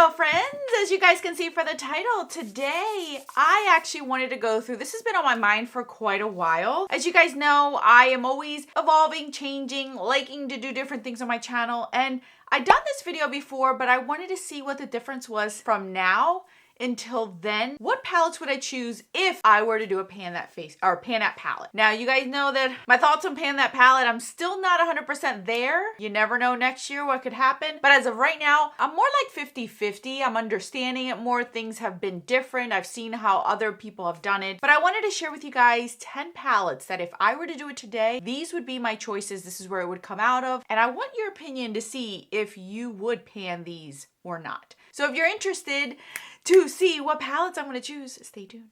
Hello friends, as you guys can see for the title, today I actually wanted to go through, this has been on my mind for quite a while. As you guys know, I am always evolving, changing, liking to do different things on my channel, and I've done this video before, but I wanted to see what the difference was from now until then. What palettes would I choose if I were to do a pan that palette? Now, you guys know that my thoughts on pan that palette, I'm still not 100% there. You never know next year what could happen. But as of right now, I'm more like 50-50. I'm understanding it more. Things have been different. I've seen how other people have done it. But I wanted to share with you guys 10 palettes that if I were to do it today, these would be my choices. This is where it would come out of. And I want your opinion to see if you would pan these or not. So if you're interested to see what palettes I'm going to choose, stay tuned.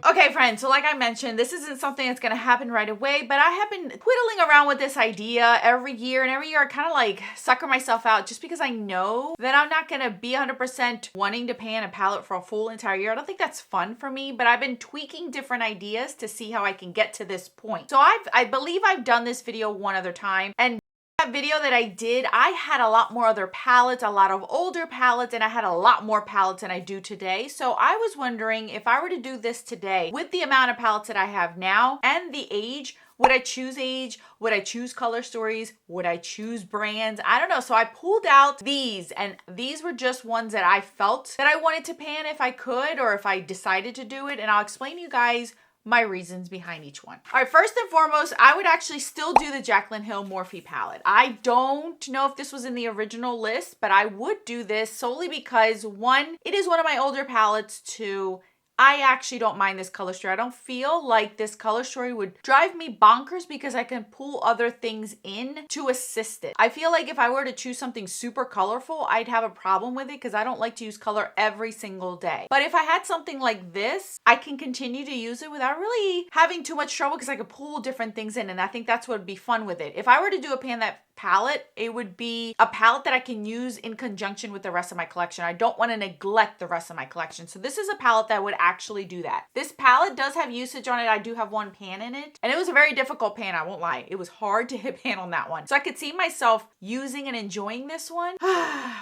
Okay friends, so like I mentioned, this isn't something that's going to happen right away, but I have been twiddling around with this idea every year, and every year I kind of like sucker myself out just because I know that I'm not going to be 100% wanting to pan a palette for a full entire year. I don't think that's fun for me, but I've been tweaking different ideas to see how I can get to this point. So I believe I've done this video one other time, and that video that I did, I had a lot more other palettes, a lot of older palettes, and I had a lot more palettes than I do today. So I was wondering if I were to do this today with the amount of palettes that I have now and the age, would I choose age? Would I choose color stories? Would I choose brands? I don't know. So I pulled out these, and these were just ones that I felt that I wanted to pan if I could, or if I decided to do it. And I'll explain to you guys my reasons behind each one. All right, first and foremost, I would actually still do the Jaclyn Hill Morphe palette. I don't know if this was in the original list, but I would do this solely because, one, it is one of my older palettes. Two, I actually don't mind this color story. I don't feel like this color story would drive me bonkers because I can pull other things in to assist it. I feel like if I were to choose something super colorful, I'd have a problem with it because I don't like to use color every single day. But if I had something like this, I can continue to use it without really having too much trouble because I could pull different things in, and I think that's what would be fun with it. If I were to do a pan that palette, it would be a palette that I can use in conjunction with the rest of my collection. I don't want to neglect the rest of my collection. So this is a palette that would actually do that. This palette does have usage on it. I do have one pan in it, and it was a very difficult pan, I won't lie. It was hard to hit pan on that one. So I could see myself using and enjoying this one.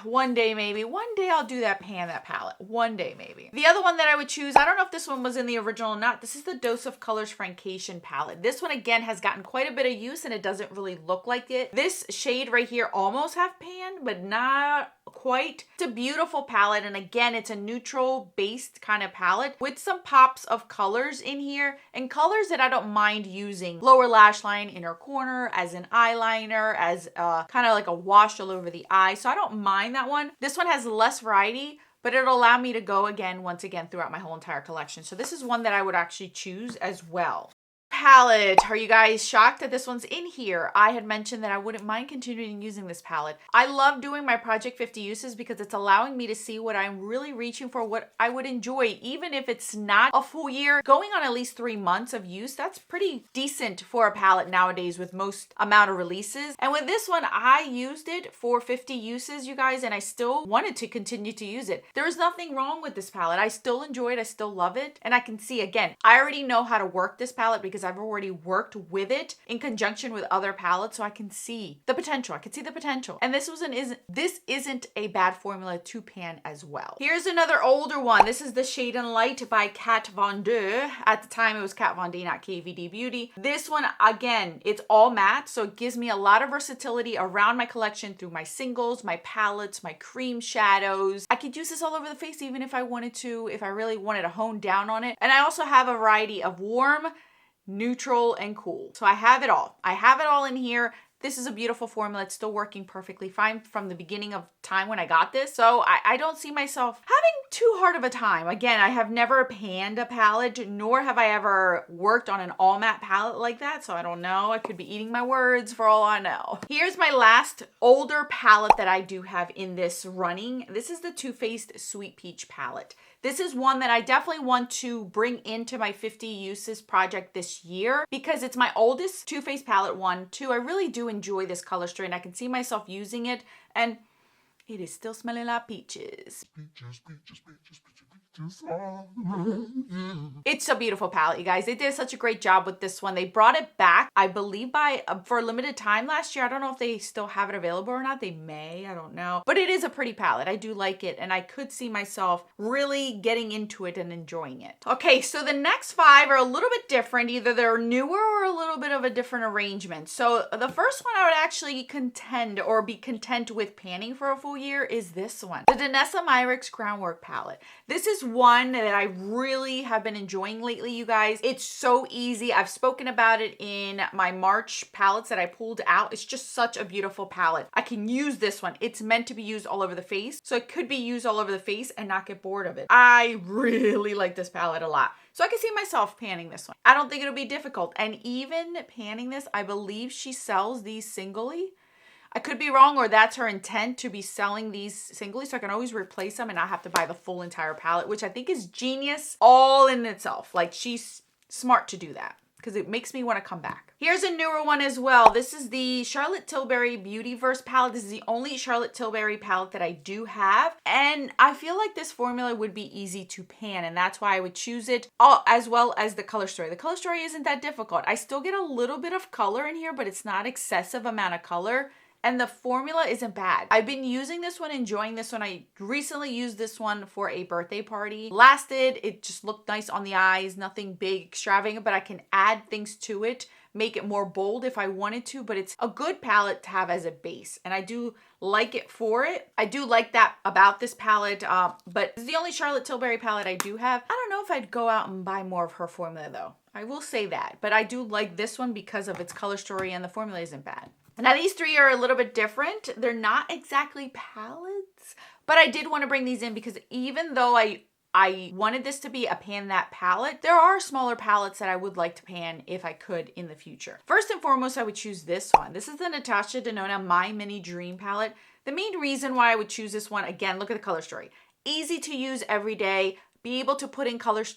One day maybe. One day I'll do that pan, that palette. One day maybe. The other one that I would choose, I don't know if this one was in the original or not. This is the Dose of Colors Francation palette. This one again has gotten quite a bit of use, and it doesn't really look like it. This shade right here almost have pan, but not quite. It's a beautiful palette, and again, it's a neutral based kind of palette with some pops of colors in here, and colors that I don't mind using. Lower lash line, inner corner, as an eyeliner, as kind of like a wash all over the eye. So I don't mind that one. This one has less variety, but it'll allow me to go once again throughout my whole entire collection. So this is one that I would actually choose as well. Palette. Are you guys shocked that this one's in here? I had mentioned that I wouldn't mind continuing using this palette. I love doing my Project 50 uses because it's allowing me to see what I'm really reaching for, what I would enjoy, even if it's not a full year. Going on at least 3 months of use, that's pretty decent for a palette nowadays with most amount of releases. And with this one, I used it for 50 uses, you guys, and I still wanted to continue to use it. There is nothing wrong with this palette. I still enjoy it. I still love it. And I can see, again, I already know how to work this palette because I've already worked with it in conjunction with other palettes, so I can see the potential. I can see the potential. And this isn't a bad formula to pan as well. Here's another older one. This is the Shade and Light by Kat Von D. At the time, it was Kat Von D, not KVD Beauty. This one, again, it's all matte, so it gives me a lot of versatility around my collection through my singles, my palettes, my cream shadows. I could use this all over the face even if I wanted to, if I really wanted to hone down on it. And I also have a variety of warm, neutral, and cool. So I have it all. I have it all in here. This is a beautiful formula. It's still working perfectly fine from the beginning of time when I got this. So I don't see myself having too hard of a time. Again, I have never panned a palette, nor have I ever worked on an all matte palette like that. So I don't know. I could be eating my words for all I know. Here's my last older palette that I do have in this running. This is the Too Faced Sweet Peach palette. This is one that I definitely want to bring into my 50 uses project this year because it's my oldest Too Faced palette. One, two, I really do enjoy this color story and I can see myself using it, and it is still smelling like peaches. It's a beautiful palette, you guys. They did such a great job with this one. They brought it back, I believe, for a limited time last year. I don't know if they still have it available or not. They may, I don't know. But it is a pretty palette. I do like it, and I could see myself really getting into it and enjoying it. Okay, so the next 5 are a little bit different. Either they're newer or a little bit of a different arrangement. So the first one I would actually be content with panning for a full year is this one. The Danessa Myricks Groundwork palette. This is one that I really have been enjoying lately, you guys. It's so easy. I've spoken about it in my March palettes that I pulled out. It's just such a beautiful palette. I can use this one. It's meant to be used all over the face, so it could be used all over the face and not get bored of it. I really like this palette a lot. So I can see myself panning this one. I don't think it'll be difficult. And even panning this, I believe she sells these singly. I could be wrong, or that's her intent, to be selling these singly, so I can always replace them and not have to buy the full entire palette, which I think is genius all in itself. Like, she's smart to do that because it makes me want to come back. Here's a newer one as well. This is the Charlotte Tilbury Beautyverse palette. This is the only Charlotte Tilbury palette that I do have, and I feel like this formula would be easy to pan, and that's why I would choose it, as well as the color story. The color story isn't that difficult. I still get a little bit of color in here, but it's not excessive amount of color. And the formula isn't bad. I've been using this one, enjoying this one. I recently used this one for a birthday party. Lasted, it just looked nice on the eyes, nothing big, extravagant, but I can add things to it, make it more bold if I wanted to, but it's a good palette to have as a base. And I do like it for it. I do like that about this palette, but it's the only Charlotte Tilbury palette I do have. I don't know if I'd go out and buy more of her formula though. I will say that, but I do like this one because of its color story, and the formula isn't bad. Now these 3 are a little bit different. They're not exactly palettes, but I did want to bring these in because even though I wanted this to be a pan that palette, there are smaller palettes that I would like to pan if I could in the future. First and foremost, I would choose this one. This is the Natasha Denona My Mini Dream palette. The main reason why I would choose this one, again, look at the color story. Easy to use every day. Be able to put in colors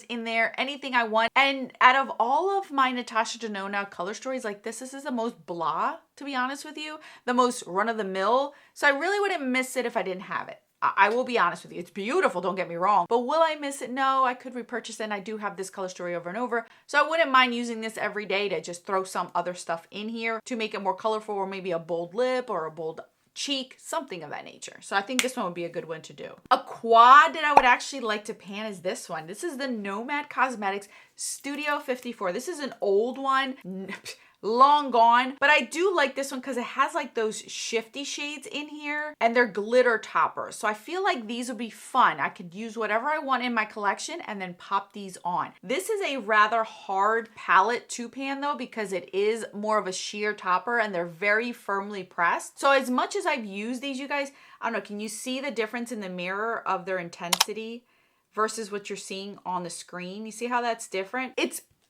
in there, anything I want. And out of all of my Natasha Denona color stories, like this is the most blah, to be honest with you, the most run-of-the-mill. So I really wouldn't miss it if I didn't have it. I will be honest with you. It's beautiful, don't get me wrong. But will I miss it? No, I could repurchase it, and I do have this color story over and over. So I wouldn't mind using this every day to just throw some other stuff in here to make it more colorful, or maybe a bold lip or a bold cheek, something of that nature. So I think this one would be a good one to do. A quad that I would actually like to pan is this one. This is the Nomad Cosmetics Studio 54. This is an old one. Long gone, but I do like this one because it has like those shifty shades in here, and they're glitter toppers. So I feel like these would be fun. I could use whatever I want in my collection and then pop these on. This is a rather hard palette to pan though, because it is more of a sheer topper and they're very firmly pressed. So as much as I've used these, you guys, I don't know, can you see the difference in the mirror of their intensity versus what you're seeing on the screen? You see how that's different?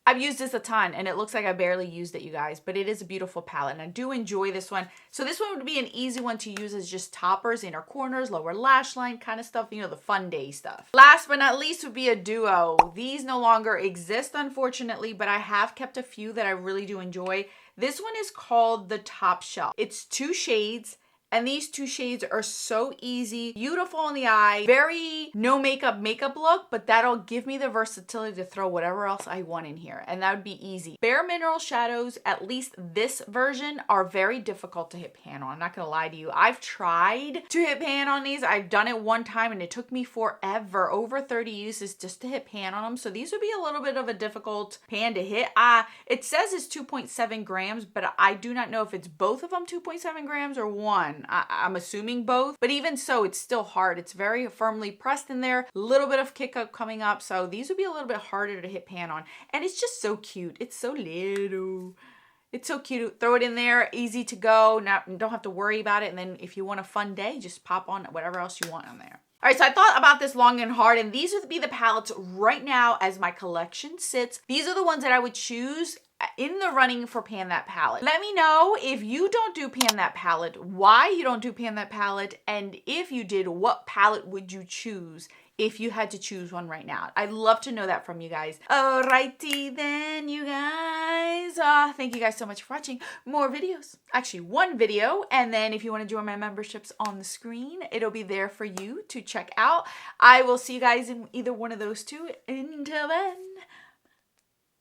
I've used this a ton and it looks like I barely used it, you guys, but it is a beautiful palette and I do enjoy this one. So this one would be an easy one to use as just toppers, inner corners, lower lash line kind of stuff, you know, the fun day stuff. Last but not least would be a duo. These no longer exist, unfortunately, but I have kept a few that I really do enjoy. This one is called the Top Shelf. It's 2 shades. And these 2 shades are so easy, beautiful on the eye, very no makeup look, but that'll give me the versatility to throw whatever else I want in here. And that would be easy. Bare Mineral shadows, at least this version, are very difficult to hit pan on. I'm not gonna lie to you. I've tried to hit pan on these. I've done it one time and it took me forever, over 30 uses just to hit pan on them. So these would be a little bit of a difficult pan to hit. It says it's 2.7 grams, but I do not know if it's both of them 2.7 grams or one. I'm assuming both, but even so, it's still hard. It's very firmly pressed in there, a little bit of kick up coming up. So these would be a little bit harder to hit pan on. And it's just so cute. It's so little. It's so cute. Throw it in there, easy to go. Don't have to worry about it. And then if you want a fun day, just pop on whatever else you want on there. All right, so I thought about this long and hard, and these would be the palettes right now as my collection sits. These are the ones that I would choose in the running for Pan That Palette. Let me know if you don't do Pan That Palette, why you don't do Pan That Palette, and if you did, what palette would you choose if you had to choose one right now? I'd love to know that from you guys. Alrighty then, you guys. Thank you guys so much for watching. More videos. Actually, one video. And then if you want to join my memberships on the screen, it'll be there for you to check out. I will see you guys in either one of those two. Until then,